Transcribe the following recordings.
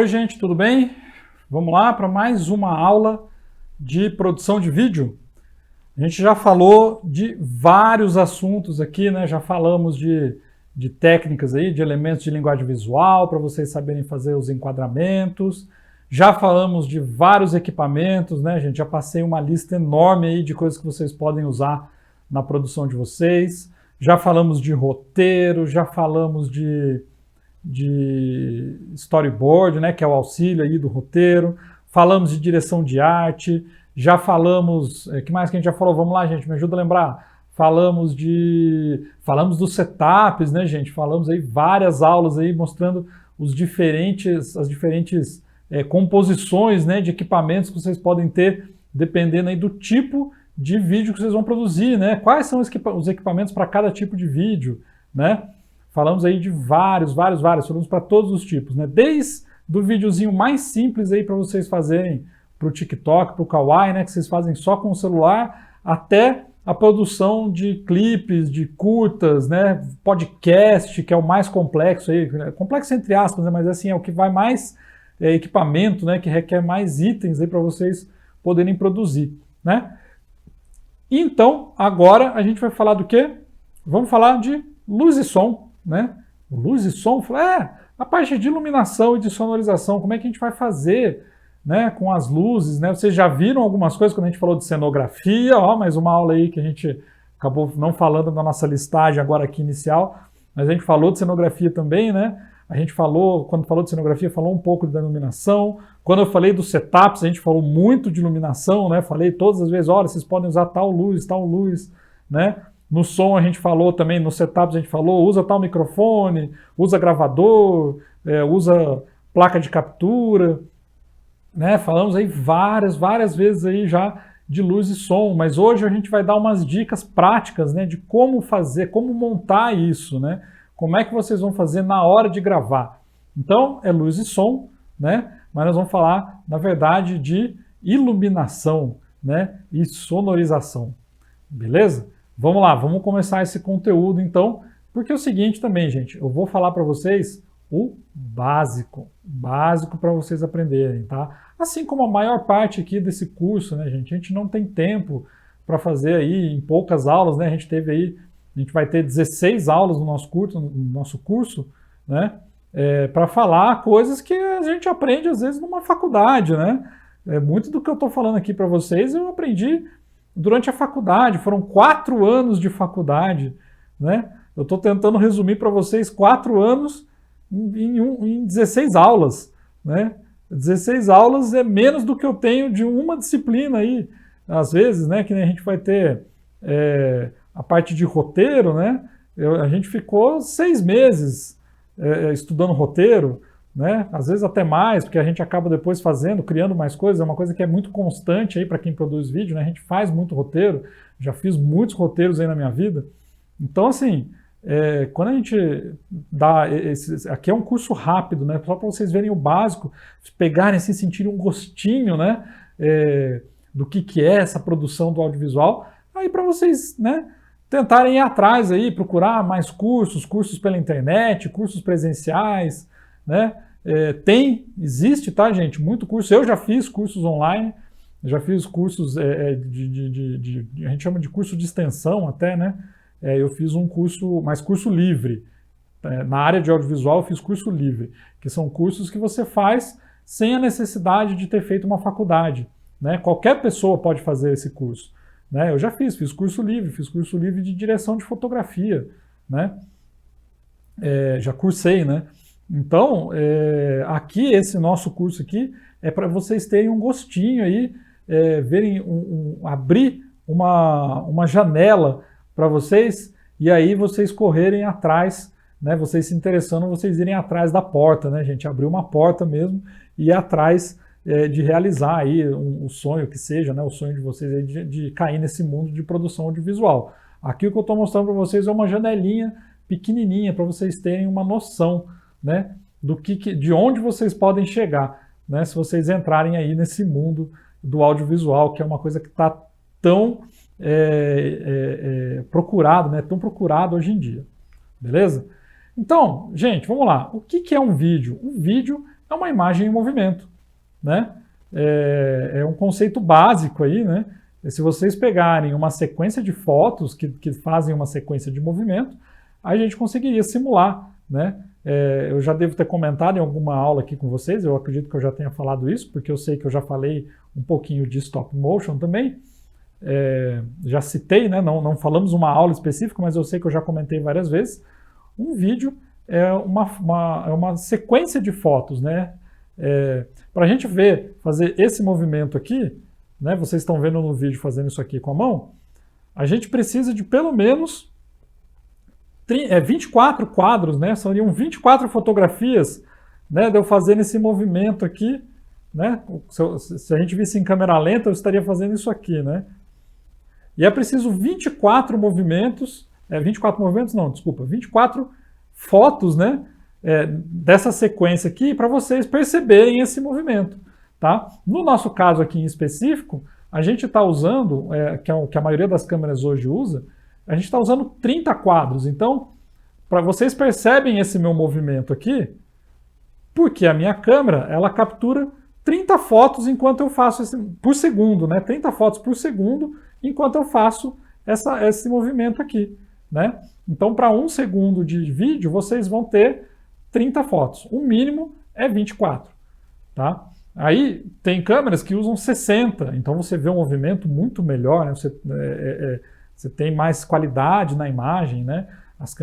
Oi, gente, tudo bem? Vamos lá para mais uma aula de produção de vídeo. A gente já falou de vários assuntos aqui, né? Já falamos de técnicas aí, de elementos de linguagem visual, para vocês saberem fazer os enquadramentos. Já falamos de vários equipamentos, né, gente? Já passei uma lista enorme aí de coisas que vocês podem usar na produção de vocês. Já falamos de roteiro, já falamos de storyboard, né, que é o auxílio aí do roteiro. Falamos de direção de arte, já falamos, que mais que a gente já falou? Vamos lá, gente, me ajuda a lembrar. Falamos dos setups, né, gente? Falamos aí várias aulas aí mostrando as diferentes composições, né, de equipamentos que vocês podem ter dependendo aí do tipo de vídeo que vocês vão produzir, né? Quais são os equipamentos para cada tipo de vídeo, né? Falamos aí de vários, falamos para todos os tipos, né? Desde do videozinho mais simples aí para vocês fazerem para o TikTok, para o Kawaii, né? Que vocês fazem só com o celular, até a produção de clipes, de curtas, né? Podcast, que é o mais complexo aí, complexo entre aspas, né? Mas assim, é o que vai mais equipamento, né? Que requer mais itens aí para vocês poderem produzir, né? Então, agora a gente vai falar do quê? Vamos falar de luz e som, né? Luz e som, a parte de iluminação e de sonorização, como é que a gente vai fazer, né, com as luzes, né? Vocês já viram algumas coisas quando a gente falou de cenografia, ó, mais uma aula aí que a gente acabou não falando na nossa listagem agora aqui inicial, mas a gente falou de cenografia também, né? A gente falou, quando falou de cenografia, falou um pouco da iluminação. Quando eu falei dos setups, a gente falou muito de iluminação, né? Falei todas as vezes, olha, vocês podem usar tal luz, né? No som a gente falou também, nos setups a gente falou, usa tal microfone, usa gravador, usa placa de captura, né? Falamos aí várias vezes aí já de luz e som, mas hoje a gente vai dar umas dicas práticas, né, de como fazer, como montar isso, né? Como é que vocês vão fazer na hora de gravar. Então, é luz e som, né? Mas nós vamos falar, na verdade, de iluminação, né, e sonorização. Beleza? Vamos lá, vamos começar esse conteúdo então, porque é o seguinte também, gente, eu vou falar para vocês o básico para vocês aprenderem, tá? Assim como a maior parte aqui desse curso, né, gente, a gente não tem tempo para fazer aí em poucas aulas, né? A gente vai ter 16 aulas no nosso curso, né? Para falar coisas que a gente aprende às vezes numa faculdade, né? Muito do que eu estou falando aqui para vocês eu aprendi durante a faculdade, foram 4 anos de faculdade, né? Eu estou tentando resumir para vocês 4 anos em 16 aulas, né? 16 aulas é menos do que eu tenho de uma disciplina aí, às vezes, né? Que nem a gente vai ter a parte de roteiro, né? A gente ficou 6 meses estudando roteiro, né? Às vezes até mais, porque a gente acaba depois criando mais coisas, é uma coisa que é muito constante aí para quem produz vídeo, né? A gente faz muito roteiro, já fiz muitos roteiros aí na minha vida. Então, assim, quando a gente dá aqui é um curso rápido, né? Só para vocês verem o básico, pegarem assim, sentirem um gostinho, né? Do que é essa produção do audiovisual, aí para vocês, né? Tentarem ir atrás aí, procurar mais cursos pela internet, cursos presenciais, né? Existe, tá, gente? Muito curso. Eu já fiz cursos online, já fiz cursos a gente chama de curso de extensão até, né? Eu fiz um curso, mas curso livre. Na área de audiovisual eu fiz curso livre, que são cursos que você faz sem a necessidade de ter feito uma faculdade, né? Qualquer pessoa pode fazer esse curso, né? Eu já fiz curso livre de direção de fotografia, né? Já cursei, né? Então, aqui, esse nosso curso aqui, é para vocês terem um gostinho aí, verem, abrir uma janela para vocês, e aí vocês correrem atrás, né, vocês se interessando, vocês irem atrás da porta, né, gente, abrir uma porta mesmo, e ir atrás de realizar aí o sonho que seja, né, o sonho de vocês aí de cair nesse mundo de produção audiovisual. Aqui o que eu estou mostrando para vocês é uma janelinha pequenininha, para vocês terem uma noção, né, de onde vocês podem chegar, né, se vocês entrarem aí nesse mundo do audiovisual, que é uma coisa que está tão procurado, né, tão procurado hoje em dia, beleza? Então, gente, vamos lá. O que é um vídeo? Um vídeo é uma imagem em movimento, né? É um conceito básico aí, né? Se vocês pegarem uma sequência de fotos que fazem uma sequência de movimento, a gente conseguiria simular, né? Eu já devo ter comentado em alguma aula aqui com vocês, eu acredito que eu já tenha falado isso, porque eu sei que eu já falei um pouquinho de stop motion também. Já citei, né? Não falamos uma aula específica, mas eu sei que eu já comentei várias vezes. Um vídeo é uma sequência de fotos, né? Para a gente fazer esse movimento aqui, né? Vocês estão vendo no vídeo fazendo isso aqui com a mão, a gente precisa de pelo menos 24 quadros, né? Seriam 24 fotografias, né, de eu fazendo esse movimento aqui, né? Se a gente visse em câmera lenta, eu estaria fazendo isso aqui, né? E é preciso 24 movimentos, 24 fotos, né, dessa sequência aqui para vocês perceberem esse movimento, tá? No nosso caso aqui em específico, a gente está usando, que a maioria das câmeras hoje usa, a gente está usando 30 quadros. Então, para vocês percebem esse meu movimento aqui, porque a minha câmera, ela captura 30 fotos enquanto eu faço por segundo, né? 30 fotos por segundo enquanto eu faço esse movimento aqui, né? Então, para 1 segundo de vídeo, vocês vão ter 30 fotos. O mínimo é 24, tá? Aí, tem câmeras que usam 60, então você vê um movimento muito melhor, né? Você tem mais qualidade na imagem, né? As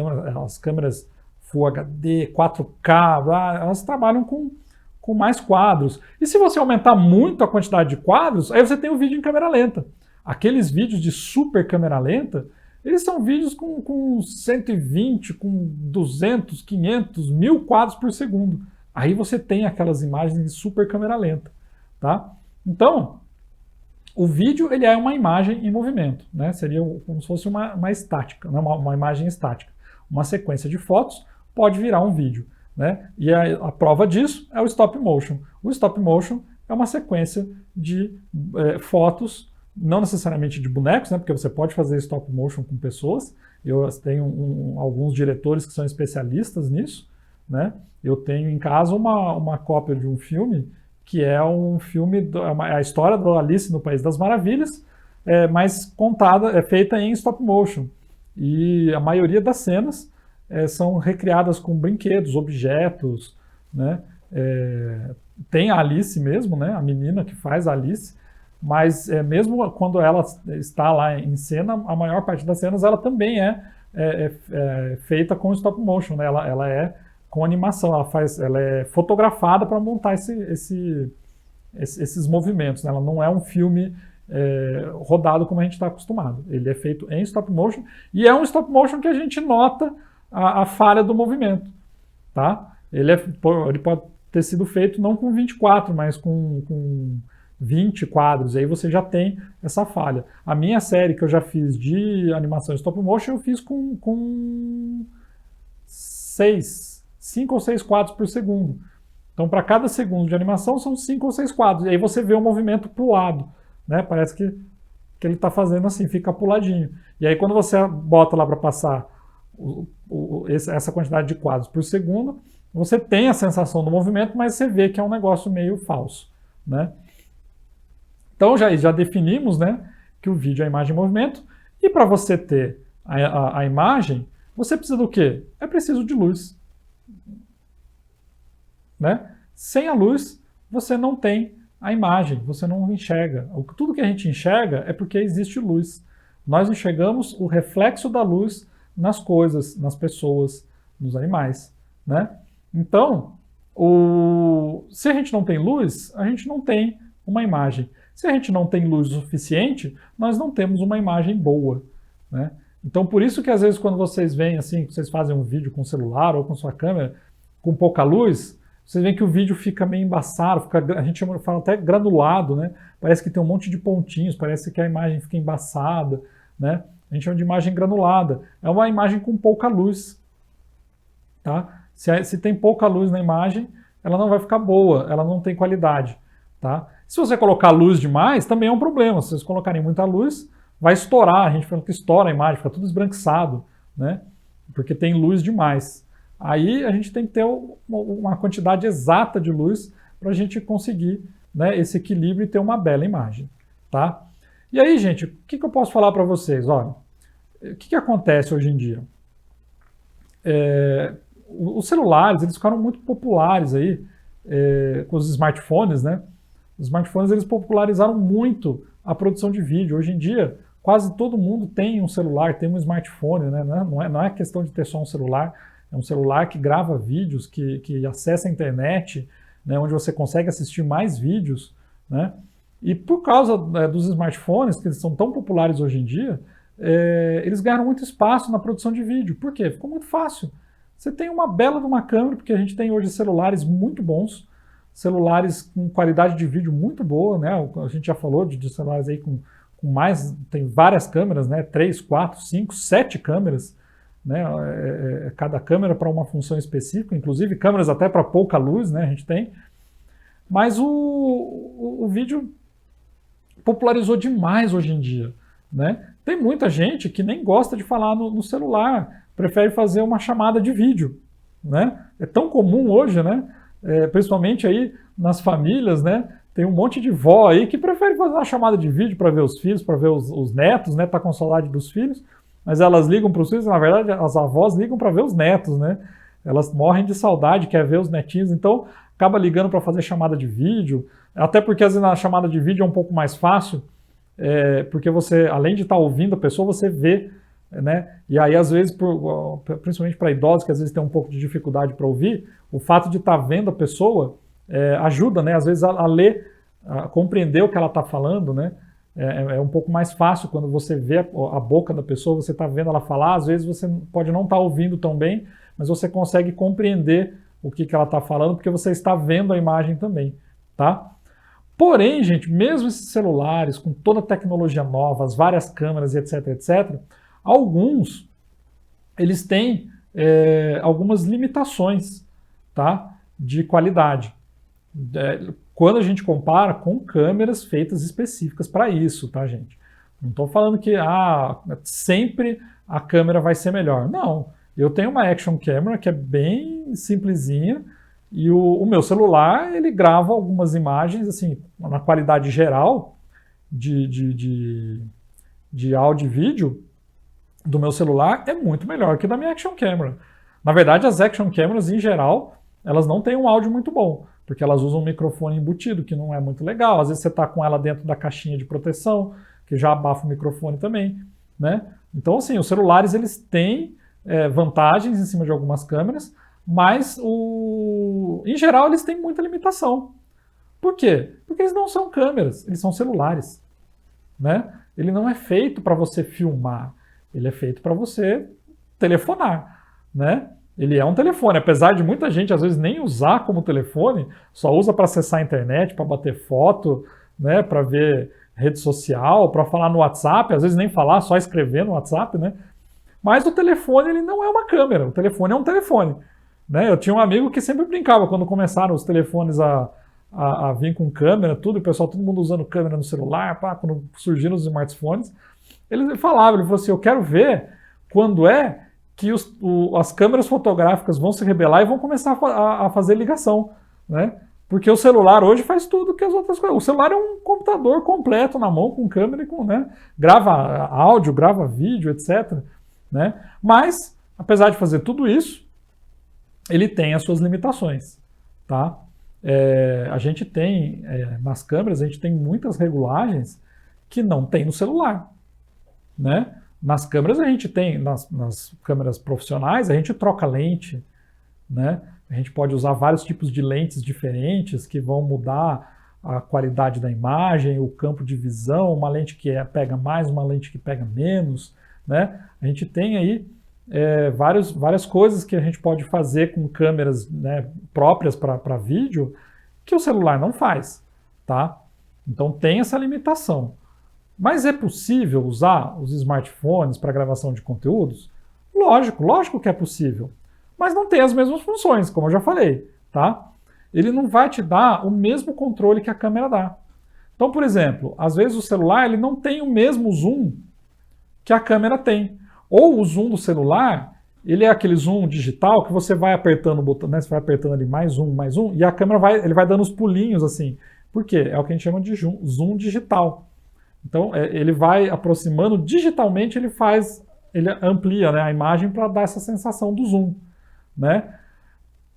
câmeras Full HD, 4K, elas trabalham com mais quadros. E se você aumentar muito a quantidade de quadros, aí você tem o vídeo em câmera lenta. Aqueles vídeos de super câmera lenta, eles são vídeos com 120, com 200, 500, 1000 quadros por segundo. Aí você tem aquelas imagens de super câmera lenta, tá? Então, o vídeo ele é uma imagem em movimento, né? Seria como se fosse uma estática, né? uma imagem estática. Uma sequência de fotos pode virar um vídeo, né? E a prova disso é o stop motion. O stop motion é uma sequência de fotos, não necessariamente de bonecos, né? Porque você pode fazer stop motion com pessoas. Eu tenho alguns diretores que são especialistas nisso, né? Eu tenho em casa uma cópia de um filme que é um filme, a história do Alice no País das Maravilhas, mas contada, feita em stop motion. E a maioria das cenas são recriadas com brinquedos, objetos, né? Tem a Alice mesmo, né? A menina que faz a Alice, mas mesmo quando ela está lá em cena, a maior parte das cenas ela também é feita com stop motion, né? Ela é com animação, ela é fotografada para montar esses movimentos, né? Ela não é um filme rodado como a gente está acostumado. Ele é feito em stop motion e é um stop motion que a gente nota a falha do movimento, tá? Ele pode ter sido feito não com 24, mas com 20 quadros, aí você já tem essa falha. A minha série que eu já fiz de animação stop motion, eu fiz com 5 ou 6 quadros por segundo. Então, para cada segundo de animação, são 5 ou 6 quadros. E aí você vê o movimento para o lado, né? Parece que ele está fazendo assim, fica puladinho. E aí, quando você bota lá para passar essa quantidade de quadros por segundo, você tem a sensação do movimento, mas você vê que é um negócio meio falso, né? Então, já definimos, né, que o vídeo é imagem em movimento. E para você ter a imagem, você precisa do quê? É preciso de luz, né? Sem a luz, você não tem a imagem, você não enxerga. Tudo que a gente enxerga é porque existe luz. Nós enxergamos o reflexo da luz nas coisas, nas pessoas, nos animais, né? Então, se a gente não tem luz, a gente não tem uma imagem. Se a gente não tem luz o suficiente, nós não temos uma imagem boa, né? Então, por isso que às vezes quando vocês veem assim, vocês fazem um vídeo com o celular ou com sua câmera, com pouca luz, vocês veem que o vídeo fica meio embaçado, a gente fala até granulado, né? Parece que tem um monte de pontinhos, parece que a imagem fica embaçada, né? A gente chama de imagem granulada. É uma imagem com pouca luz, tá? Se tem pouca luz na imagem, ela não vai ficar boa, ela não tem qualidade, tá? Se você colocar luz demais, também é um problema. Se vocês colocarem muita luz, vai estourar. A gente fala que estoura a imagem, fica tudo esbranquiçado, né? Porque tem luz demais. Aí a gente tem que ter uma quantidade exata de luz para a gente conseguir, né, esse equilíbrio e ter uma bela imagem, tá? E aí, gente, o que eu posso falar para vocês? Olha, o que acontece hoje em dia? Os celulares, eles ficaram muito populares aí, com os smartphones, né? Os smartphones, eles popularizaram muito a produção de vídeo. Hoje em dia, quase todo mundo tem um celular, tem um smartphone, né? Não é questão de ter só um celular, é um celular que grava vídeos, que acessa a internet, né? Onde você consegue assistir mais vídeos, né? E por causa dos smartphones, que eles são tão populares hoje em dia, eles ganharam muito espaço na produção de vídeo. Por quê? Ficou muito fácil. Você tem uma bela de uma câmera, porque a gente tem hoje celulares muito bons, celulares com qualidade de vídeo muito boa, né? A gente já falou de celulares aí com mais, tem várias câmeras, né? 3, 4, 5, 7 câmeras, né? Cada câmera para uma função específica, inclusive câmeras até para pouca luz, né? A gente tem. Mas o vídeo popularizou demais hoje em dia, né? Tem muita gente que nem gosta de falar no celular, prefere fazer uma chamada de vídeo, né? É tão comum hoje, né? Principalmente aí nas famílias, né? Tem um monte de vó aí que prefere fazer uma chamada de vídeo para ver os filhos, para ver os netos, né? Tá com saudade dos filhos, mas elas ligam para os filhos, na verdade as avós ligam para ver os netos, né? Elas morrem de saudade, quer ver os netinhos, então acaba ligando para fazer chamada de vídeo, até porque às vezes na chamada de vídeo é um pouco mais fácil, porque você, além de estar ouvindo a pessoa, você vê, né? E aí, às vezes, principalmente para idosos que às vezes tem um pouco de dificuldade para ouvir, o fato de estar vendo a pessoa ajuda, né? Às vezes a ler, a compreender o que ela está falando, né? É um pouco mais fácil quando você vê a boca da pessoa, você está vendo ela falar, às vezes você pode não estar ouvindo tão bem, mas você consegue compreender o que ela está falando, porque você está vendo a imagem também, tá? Porém, gente, mesmo esses celulares, com toda a tecnologia nova, as várias câmeras, etc, etc, alguns, eles têm algumas limitações, tá? De qualidade. Quando a gente compara com câmeras feitas específicas para isso, tá, gente? Não estou falando que sempre a câmera vai ser melhor. Não. Eu tenho uma action camera que é bem simplesinha e o meu celular, ele grava algumas imagens, assim, na qualidade geral de áudio e vídeo do meu celular é muito melhor que da minha action camera. Na verdade, as action cameras, em geral, elas não têm um áudio muito bom, porque elas usam um microfone embutido, que não é muito legal. Às vezes você está com ela dentro da caixinha de proteção, que já abafa o microfone também, né? Então, assim, os celulares, eles têm vantagens em cima de algumas câmeras, mas, em geral, eles têm muita limitação. Por quê? Porque eles não são câmeras, eles são celulares, né? Ele não é feito para você filmar, ele é feito para você telefonar, né? Ele é um telefone, apesar de muita gente às vezes nem usar como telefone, só usa para acessar a internet, para bater foto, né? Para ver rede social, para falar no WhatsApp, às vezes nem falar, só escrever no WhatsApp, né? Mas o telefone, ele não é uma câmera, o telefone é um telefone, né? Eu tinha um amigo que sempre brincava quando começaram os telefones a vir com câmera, tudo, e o pessoal, todo mundo usando câmera no celular, quando surgiram os smartphones, ele falou assim, eu quero ver quando que as câmeras fotográficas vão se rebelar e vão começar a fazer ligação, né? Porque o celular hoje faz tudo que as outras coisas. O celular é um computador completo na mão, com câmera e né? Grava áudio, grava vídeo, etc. Né? Mas, apesar de fazer tudo isso, ele tem as suas limitações, tá? A gente tem, nas câmeras, a gente tem muitas regulagens que não tem no celular, né? Nas câmeras a gente tem, nas câmeras profissionais, a gente troca lente, né? A gente pode usar vários tipos de lentes diferentes que vão mudar a qualidade da imagem, o campo de visão, uma lente que pega mais, uma lente que pega menos, né? A gente tem aí várias coisas que a gente pode fazer com câmeras, né, próprias para vídeo que o celular não faz, tá? Então tem essa limitação. Mas é possível usar os smartphones para gravação de conteúdos? Lógico que é possível. Mas não tem as mesmas funções, como eu já falei, tá? Ele não vai te dar o mesmo controle que a câmera dá. Então, por exemplo, às vezes o celular ele não tem o mesmo zoom que a câmera tem. Ou o zoom do celular ele é aquele zoom digital que você vai apertando o botão, né? Você vai apertando ali mais um, e a câmera ele vai dando os pulinhos assim. Por quê? É o que a gente chama de zoom digital. Então, ele vai aproximando digitalmente, ele amplia, né, a imagem para dar essa sensação do zoom, né?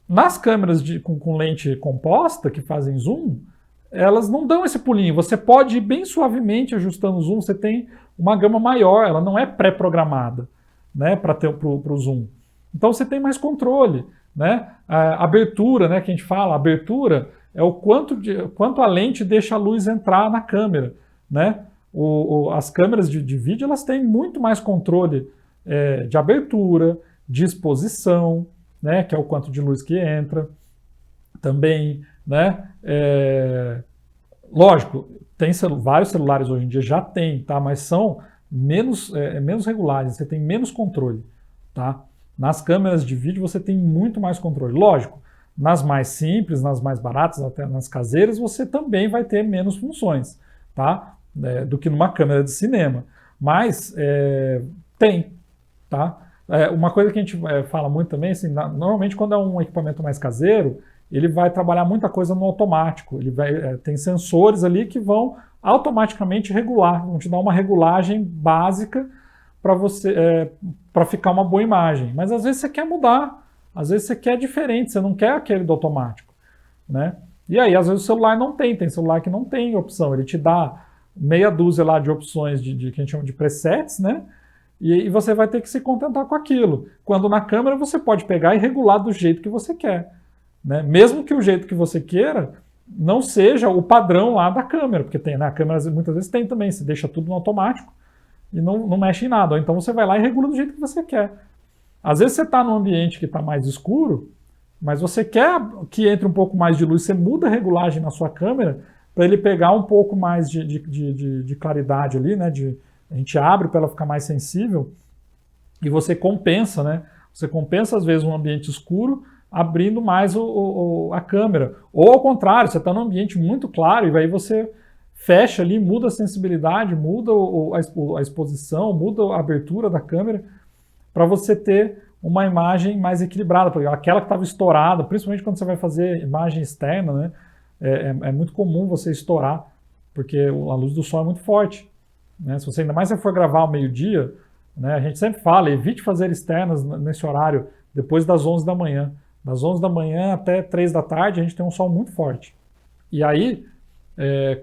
Nas câmeras com lente composta, que fazem zoom, elas não dão esse pulinho. Você pode ir bem suavemente ajustando o zoom, você tem uma gama maior, ela não é pré-programada, né, para o zoom. Então você tem mais controle, né? A abertura, né, que a gente fala, a abertura é o quanto a lente deixa a luz entrar na câmera, né? As câmeras de vídeo, elas têm muito mais controle de abertura, de exposição, né, que é o quanto de luz que entra, também, né? Lógico, vários celulares hoje em dia já tem, tá? Mas são menos regulares, você tem menos controle, tá? Nas câmeras de vídeo você tem muito mais controle. Lógico, nas mais simples, nas mais baratas, até nas caseiras, você também vai ter menos funções, tá? Do que numa câmera de cinema. Mas tem, tá? Uma coisa que a gente fala muito também, assim, normalmente quando é um equipamento mais caseiro, ele vai trabalhar muita coisa no automático. Tem sensores ali que vão automaticamente regular, vão te dar uma regulagem básica para ficar uma boa imagem. Mas às vezes você quer mudar, às vezes você quer diferente, você não quer aquele do automático, né? E aí, às vezes o celular não tem celular que não tem opção, ele te dá meia dúzia lá de opções que a gente chama de presets, né? E você vai ter que se contentar com aquilo. Quando na câmera você pode pegar e regular do jeito que você quer, né? Mesmo que o jeito que você queira não seja o padrão lá da câmera, porque tem, na câmera muitas vezes tem também, você deixa tudo no automático e não mexe em nada. Ou então você vai lá e regula do jeito que você quer. Às vezes você está num ambiente que está mais escuro, mas você quer que entre um pouco mais de luz, você muda a regulagem na sua câmera para ele pegar um pouco mais de claridade ali, né? A gente abre para ela ficar mais sensível e você compensa, né? Você compensa às vezes um ambiente escuro abrindo mais a câmera. Ou ao contrário, você está num ambiente muito claro e aí você fecha ali, muda a sensibilidade, muda a exposição, muda a abertura da câmera para você ter uma imagem mais equilibrada, porque aquela que estava estourada, principalmente quando você vai fazer imagem externa, né? É muito comum você estourar, porque a luz do sol é muito forte, né? Se você ainda mais se for gravar ao meio-dia, né, a gente sempre fala, evite fazer externas nesse horário, depois das 11 da manhã. Das 11 da manhã até 3 da tarde, a gente tem um sol muito forte. E aí,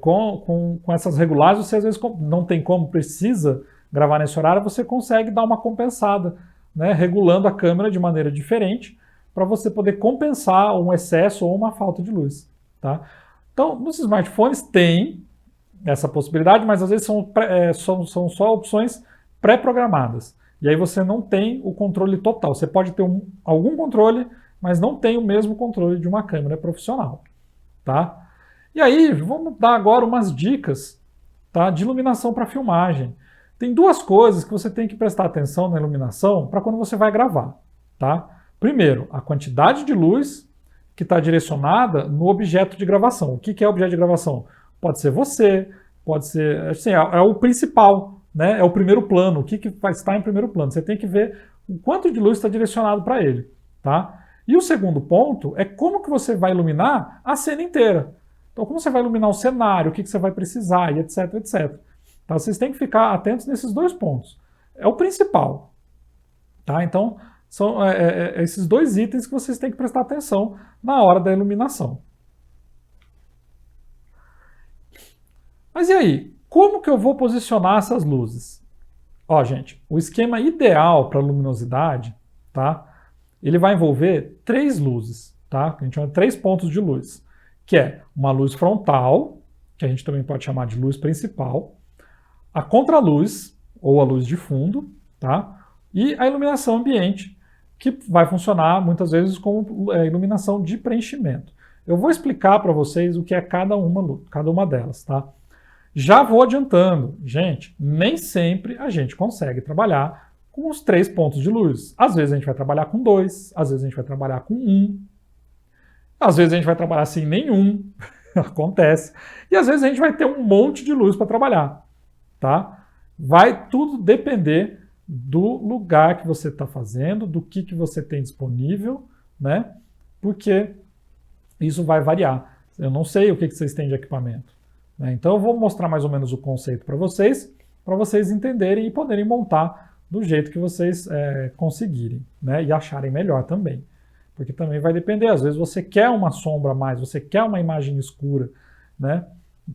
com essas regulagens, você às vezes não tem como, precisa gravar nesse horário, você consegue dar uma compensada, né, regulando a câmera de maneira diferente, para você poder compensar um excesso ou uma falta de luz. Tá? Então, nos smartphones tem essa possibilidade, mas às vezes são só opções pré-programadas. E aí você não tem o controle total. Você pode ter algum controle, mas não tem o mesmo controle de uma câmera profissional. Tá? E aí, vamos dar agora umas dicas, tá, de iluminação para filmagem. Tem duas coisas que você tem que prestar atenção na iluminação para quando você vai gravar. Tá? Primeiro, a quantidade de luz que está direcionada no objeto de gravação. O que é objeto de gravação? Pode ser você, pode ser... Assim, é o principal, né? É o primeiro plano. O que vai estar em primeiro plano? Você tem que ver o quanto de luz está direcionado para ele. Tá? E o segundo ponto é como que você vai iluminar a cena inteira. Então, como você vai iluminar o cenário, o que você vai precisar, e etc, etc. Tá? Vocês têm que ficar atentos nesses dois pontos. É o principal. Tá? Então, são esses dois itens que vocês têm que prestar atenção na hora da iluminação. Mas e aí? Como que eu vou posicionar essas luzes? Ó, gente, o esquema ideal para luminosidade, tá? Ele vai envolver 3 luzes, tá? A gente chama de 3 pontos de luz, que é uma luz frontal, que a gente também pode chamar de luz principal, a contraluz, ou a luz de fundo, tá? E a iluminação ambiente, que vai funcionar muitas vezes como iluminação de preenchimento. Eu vou explicar para vocês o que é cada uma delas, tá? Já vou adiantando, gente, nem sempre a gente consegue trabalhar com os 3 pontos de luz. Às vezes a gente vai trabalhar com 2, às vezes a gente vai trabalhar com 1, às vezes a gente vai trabalhar sem nenhum, acontece, e às vezes a gente vai ter um monte de luz para trabalhar, tá? Vai tudo depender do lugar que você está fazendo, do que você tem disponível, né? Porque isso vai variar. Eu não sei o que vocês têm de equipamento, né? Então eu vou mostrar mais ou menos o conceito para vocês entenderem e poderem montar do jeito que vocês conseguirem, né? E acharem melhor também. Porque também vai depender, às vezes você quer uma sombra a mais, você quer uma imagem escura, né?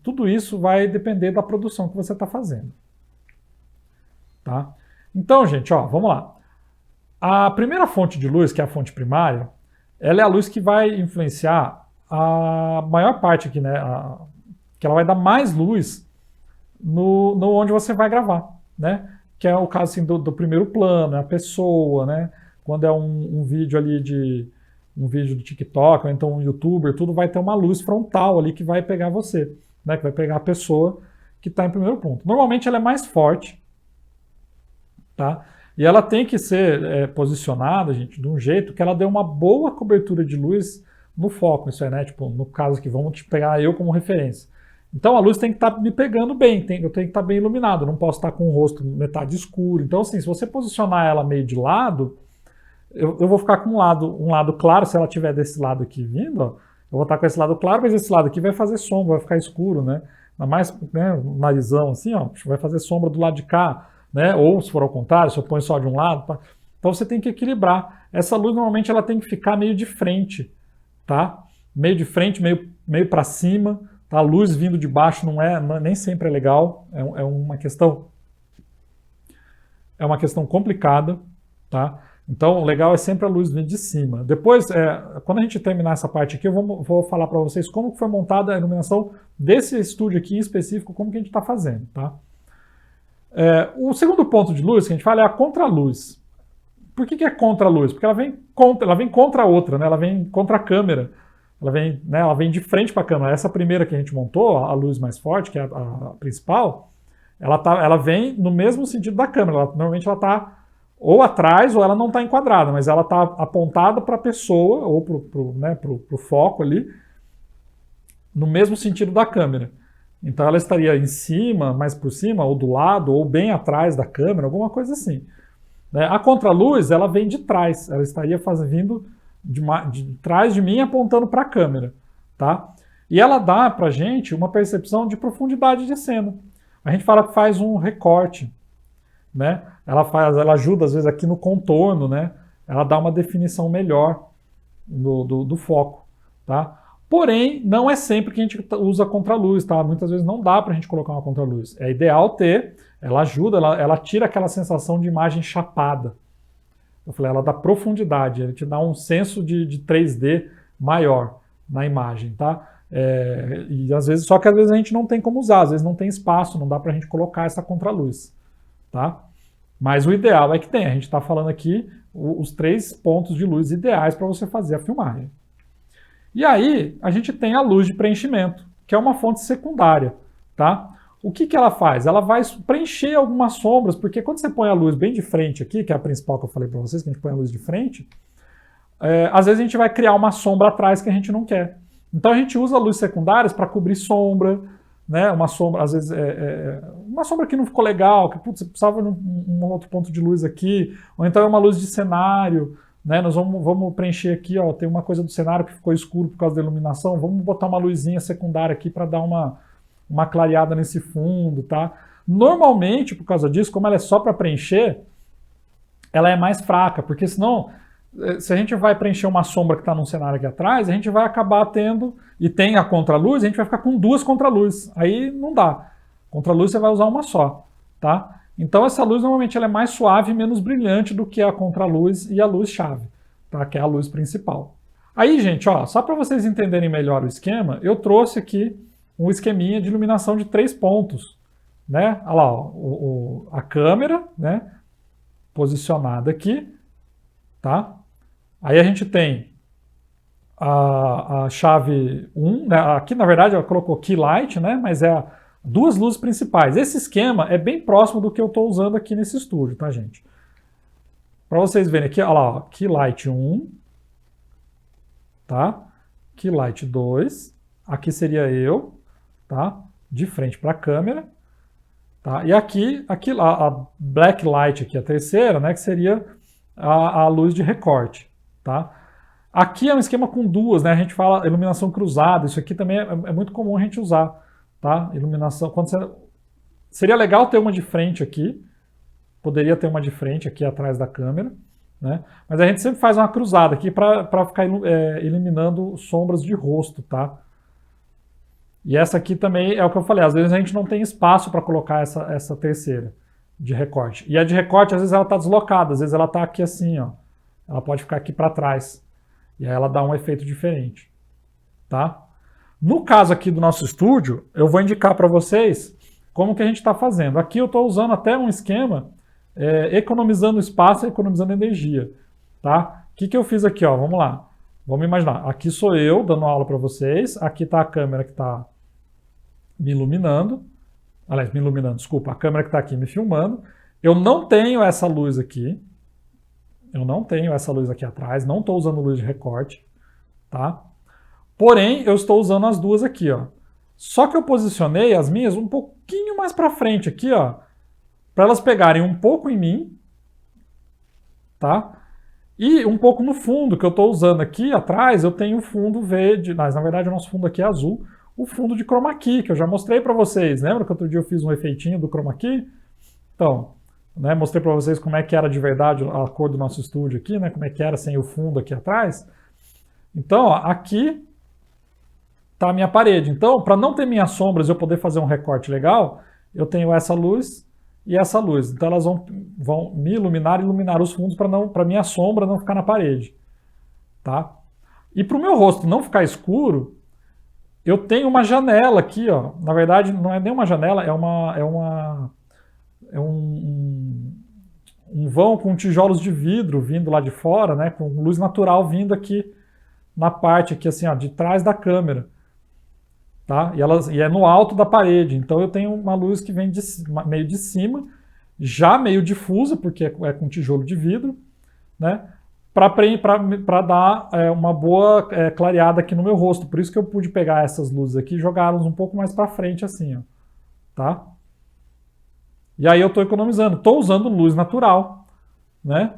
Tudo isso vai depender da produção que você está fazendo. Tá? Então, gente, ó, vamos lá. A primeira fonte de luz, que é a fonte primária, ela é a luz que vai influenciar a maior parte aqui, né? Que ela vai dar mais luz no onde você vai gravar, né? Que é o caso assim, do primeiro plano, a pessoa, né? Quando é um vídeo ali um vídeo do TikTok, ou então um YouTuber, tudo vai ter uma luz frontal ali que vai pegar você, né? Que vai pegar a pessoa que está em primeiro ponto. Normalmente ela é mais forte, tá? E ela tem que ser posicionada, gente, de um jeito que ela dê uma boa cobertura de luz no foco. Isso é, né? Tipo, no caso que vamos te pegar eu como referência. Então a luz tem que estar me pegando bem, eu tenho que estar bem iluminado, eu não posso estar com o rosto metade escuro. Então, assim, se você posicionar ela meio de lado, eu vou ficar com um lado claro, se ela estiver desse lado aqui vindo, ó, eu vou estar com esse lado claro, mas esse lado aqui vai fazer sombra, vai ficar escuro, né? Ainda mais, né, o narizão assim, ó, vai fazer sombra do lado de cá, né? Ou se for ao contrário, se eu ponho só de um lado. Tá? Então você tem que equilibrar. Essa luz normalmente ela tem que ficar meio de frente, tá? Meio de frente, meio para cima. Tá? A luz vindo de baixo nem sempre é legal. É uma questão complicada, tá? Então, o legal é sempre a luz vir de cima. Depois, quando a gente terminar essa parte aqui, eu vou falar para vocês como foi montada a iluminação desse estúdio aqui em específico, como que a gente está fazendo, tá? O segundo ponto de luz que a gente fala é a contraluz. Por que é contraluz? Porque ela vem contra a outra, né? Ela vem contra a câmera. Ela vem de frente para a câmera. Essa primeira que a gente montou, a luz mais forte, que é a principal, ela vem no mesmo sentido da câmera. Normalmente ela está ou atrás ou ela não está enquadrada, mas ela está apontada para a pessoa ou para o foco ali, no mesmo sentido da câmera. Então ela estaria em cima, mais por cima, ou do lado, ou bem atrás da câmera, alguma coisa assim. A contraluz, ela vem de trás, ela estaria vindo de trás de mim apontando para a câmera, tá? E ela dá para a gente uma percepção de profundidade de cena. A gente fala que faz um recorte, né? Ela ajuda às vezes aqui no contorno, né? Ela dá uma definição melhor do foco, tá? Porém, não é sempre que a gente usa contraluz, tá? Muitas vezes não dá para a gente colocar uma contraluz. É ideal ter, ela ajuda, ela tira aquela sensação de imagem chapada. Eu falei, ela dá profundidade, ela te dá um senso de 3D maior na imagem, tá? E só que às vezes a gente não tem como usar, às vezes não tem espaço, não dá para a gente colocar essa contraluz, tá? Mas o ideal é que tenha. A gente está falando aqui os 3 pontos de luz ideais para você fazer a filmagem. E aí, a gente tem a luz de preenchimento, que é uma fonte secundária, tá? O que ela faz? Ela vai preencher algumas sombras, porque quando você põe a luz bem de frente aqui, que é a principal que eu falei para vocês, que a gente põe a luz de frente, às vezes a gente vai criar uma sombra atrás que a gente não quer. Então a gente usa luzes secundárias para cobrir sombra, né? Uma sombra, às vezes, uma sombra que não ficou legal, que putz, você precisava de um outro ponto de luz aqui, ou então é uma luz de cenário, né? Nós vamos preencher aqui, ó, tem uma coisa do cenário que ficou escuro por causa da iluminação, vamos botar uma luzinha secundária aqui para dar uma clareada nesse fundo, tá? Normalmente, por causa disso, como ela é só para preencher, ela é mais fraca, porque senão, se a gente vai preencher uma sombra que está num cenário aqui atrás, a gente vai acabar tendo, e tem a contraluz, a gente vai ficar com 2 contraluzes, aí não dá. Contraluz você vai usar uma só, tá? Então essa luz normalmente ela é mais suave e menos brilhante do que a contraluz e a luz-chave, tá? Que é a luz principal. Aí, gente, ó, só para vocês entenderem melhor o esquema, eu trouxe aqui um esqueminha de iluminação de 3 pontos, né? Olha lá, ó, a câmera, né? Posicionada aqui, tá? Aí a gente tem a chave 1, né? Aqui na verdade ela colocou key light, né? Mas é 2 luzes principais. Esse esquema é bem próximo do que eu estou usando aqui nesse estúdio, tá, gente? Para vocês verem aqui, olha lá, ó, key light 1, tá? Key light 2, aqui seria eu, tá? De frente para a câmera. Tá? E aqui a black light, aqui, a terceira, né, que seria a luz de recorte. Tá? Aqui é um esquema com duas, né? A gente fala iluminação cruzada, isso aqui também é muito comum a gente usar. Tá? Iluminação. Seria legal ter uma de frente aqui, poderia ter uma de frente aqui atrás da câmera, né? Mas a gente sempre faz uma cruzada aqui para ficar eliminando sombras de rosto, tá? E essa aqui também é o que eu falei, às vezes a gente não tem espaço para colocar essa terceira de recorte. E a de recorte, às vezes ela está deslocada, às vezes ela está aqui assim, ó. Ela pode ficar aqui para trás. E aí ela dá um efeito diferente, tá? No caso aqui do nosso estúdio, eu vou indicar para vocês como que a gente está fazendo. Aqui eu estou usando até um esquema economizando espaço e economizando energia, tá? O que eu fiz aqui, ó? Vamos lá. Vamos imaginar. Aqui sou eu dando aula para vocês. Aqui está a câmera que está me iluminando. Aliás, me iluminando, desculpa. A câmera que está aqui me filmando. Eu não tenho essa luz aqui. Eu não tenho essa luz aqui atrás. Não estou usando luz de recorte, tá? Porém, eu estou usando as duas aqui, ó. Só que eu posicionei as minhas um pouquinho mais para frente aqui, ó, para elas pegarem um pouco em mim, tá? E um pouco no fundo, que eu estou usando aqui atrás, eu tenho o fundo verde, mas na verdade o nosso fundo aqui é azul, o fundo de chroma key, que eu já mostrei para vocês. Lembra que outro dia eu fiz um efeitinho do chroma key? Então, né, mostrei para vocês como é que era de verdade a cor do nosso estúdio aqui, né, como é que era sem o fundo aqui atrás. Então, ó, aqui tá a minha parede. Então, para não ter minhas sombras e eu poder fazer um recorte legal, eu tenho essa luz e essa luz. Então elas vão me iluminar e iluminar os fundos para minha sombra não ficar na parede. Tá? E para o meu rosto não ficar escuro, eu tenho uma janela aqui, ó. Na verdade, não é nem uma janela, é um vão com tijolos de vidro vindo lá de fora, né, com luz natural vindo aqui na parte aqui, assim, ó, de trás da câmera. Tá? E é no alto da parede, então eu tenho uma luz que vem meio de cima, já meio difusa, porque é com tijolo de vidro, né? Para dar uma boa clareada aqui no meu rosto. Por isso que eu pude pegar essas luzes aqui e jogá-las um pouco mais para frente, assim, ó, tá? E aí eu estou economizando, estou usando luz natural, né?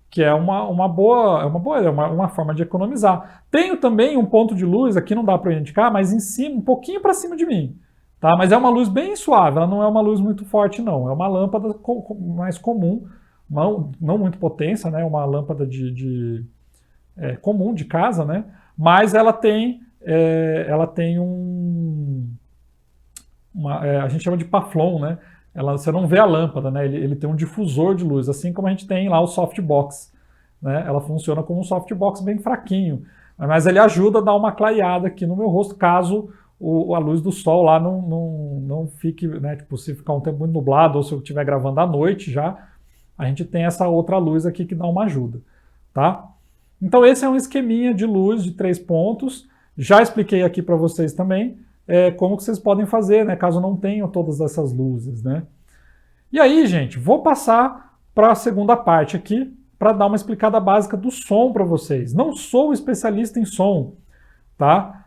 Que é uma forma de economizar. Tenho também um ponto de luz, aqui não dá para indicar, mas em cima, um pouquinho para cima de mim. Tá? Mas é uma luz bem suave, ela não é uma luz muito forte, não. É uma lâmpada mais comum, não muito potência, né? Uma lâmpada comum de casa, né? Mas ela tem a gente chama de paflon, né? Você não vê a lâmpada, né? Ele tem um difusor de luz, assim como a gente tem lá o softbox, né? Ela funciona como um softbox bem fraquinho, mas ele ajuda a dar uma clareada aqui no meu rosto, caso a luz do sol lá não fique, né? Tipo, se ficar um tempo muito nublado ou se eu estiver gravando à noite já, a gente tem essa outra luz aqui que dá uma ajuda, tá? Então esse é um esqueminha de luz de 3 pontos. Já expliquei aqui para vocês também como que vocês podem fazer, né, caso não tenham todas essas luzes, né? E aí, gente, vou passar para a segunda parte aqui, para dar uma explicada básica do som para vocês. Não sou especialista em som, tá?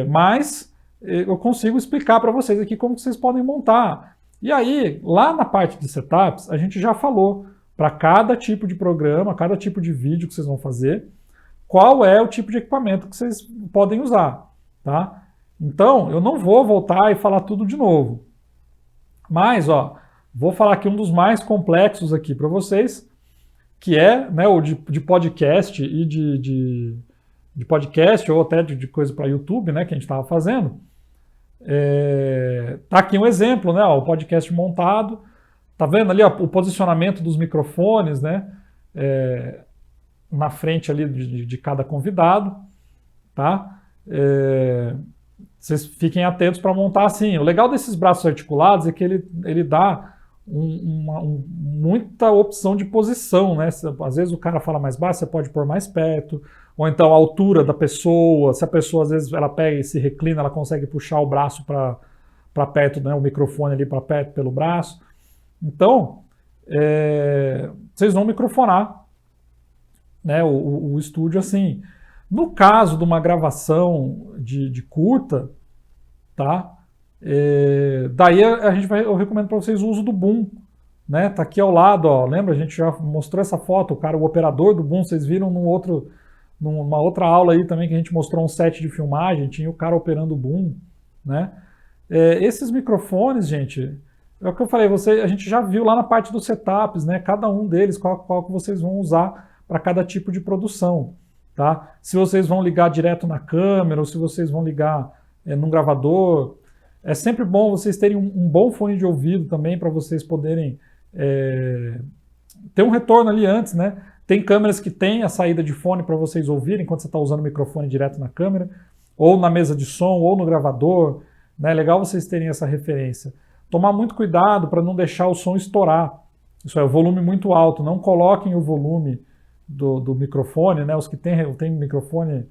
Mas eu consigo explicar para vocês aqui como que vocês podem montar. E aí, lá na parte de setups, a gente já falou para cada tipo de programa, cada tipo de vídeo que vocês vão fazer, qual é o tipo de equipamento que vocês podem usar, tá? Então, eu não vou voltar e falar tudo de novo. Mas, ó, vou falar aqui um dos mais complexos aqui para vocês, que é, né, o de podcast e de podcast ou até de coisa para YouTube, né, que a gente estava fazendo. Tá aqui um exemplo, né, ó, o podcast montado. Tá vendo ali, ó, o posicionamento dos microfones, né, na frente ali de cada convidado, tá? Vocês fiquem atentos para montar assim. O legal desses braços articulados é que ele dá muita opção de posição, né? Às vezes o cara fala mais baixo, você pode pôr mais perto, ou então a altura da pessoa. Se a pessoa às vezes ela pega e se reclina, ela consegue puxar o braço para perto, né? O microfone ali para perto pelo braço. Então, vocês vão microfonar, né? O estúdio assim. No caso de uma gravação de curta, tá? Daí eu recomendo para vocês o uso do boom, né? Tá aqui ao lado, ó. Lembra? A gente já mostrou essa foto, o operador do boom, vocês viram numa outra aula aí também que a gente mostrou um set de filmagem, tinha o cara operando o boom, né? Esses microfones, gente, é o que eu falei, a gente já viu lá na parte dos setups, né? Cada um deles, qual que vocês vão usar para cada tipo de produção, tá? Se vocês vão ligar direto na câmera ou se vocês vão ligar num gravador. É sempre bom vocês terem um bom fone de ouvido também para vocês poderem ter um retorno ali antes, né? Tem câmeras que tem a saída de fone para vocês ouvirem enquanto você está usando o microfone direto na câmera, ou na mesa de som, ou no gravador, né? É legal vocês terem essa referência. Tomar muito cuidado para não deixar o som estourar. Isso é, o volume muito alto. Não coloquem o volume do microfone, né? Os que tem microfone,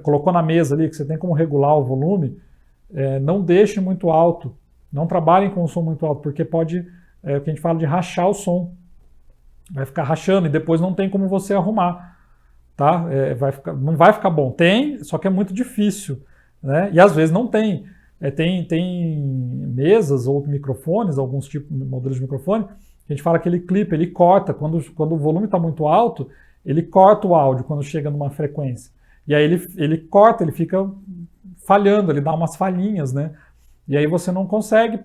colocou na mesa ali, que você tem como regular o volume, não deixe muito alto. Não trabalhem com o som muito alto, porque pode, o que a gente fala de rachar o som. Vai ficar rachando e depois não tem como você arrumar. Tá? Não vai ficar bom. Tem, só que é muito difícil. Né? E às vezes não tem. Tem mesas ou microfones, alguns tipos de modelos de microfone, que a gente fala que ele clipa, ele corta. Quando o volume está muito alto, ele corta o áudio quando chega numa frequência. E aí ele corta, ele fica falhando, ele dá umas falhinhas, né? E aí você não consegue,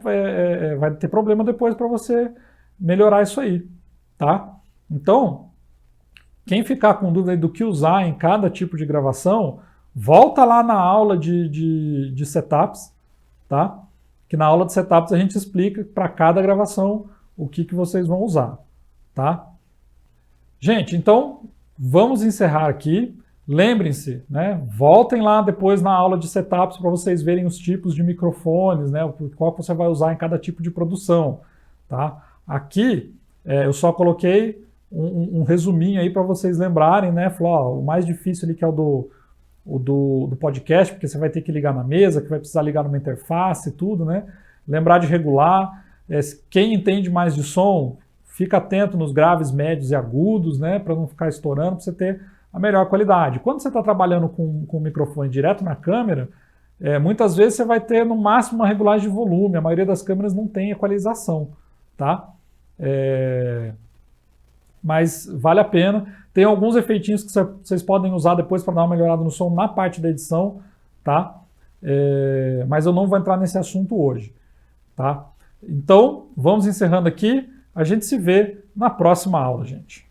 vai ter problema depois para você melhorar isso aí, tá? Então, quem ficar com dúvida do que usar em cada tipo de gravação, volta lá na aula de setups, tá? Que na aula de setups a gente explica para cada gravação o que vocês vão usar, tá? Gente, então vamos encerrar aqui. Lembrem-se, né? Voltem lá depois na aula de setups para vocês verem os tipos de microfones, né? Qual que você vai usar em cada tipo de produção, tá? Aqui eu só coloquei um resuminho aí para vocês lembrarem, né? Falou, ó, o mais difícil ali que é o do podcast, porque você vai ter que ligar na mesa, que vai precisar ligar numa interface e tudo, né? Lembrar de regular. Quem entende mais de som, fica atento nos graves, médios e agudos, né? Para não ficar estourando, para você ter a melhor qualidade. Quando você está trabalhando com o microfone direto na câmera, muitas vezes você vai ter no máximo uma regulagem de volume. A maioria das câmeras não tem equalização, tá? Mas vale a pena. Tem alguns efeitinhos que vocês podem usar depois para dar uma melhorada no som na parte da edição, tá? Mas eu não vou entrar nesse assunto hoje, tá? Então, vamos encerrando aqui. A gente se vê na próxima aula, gente.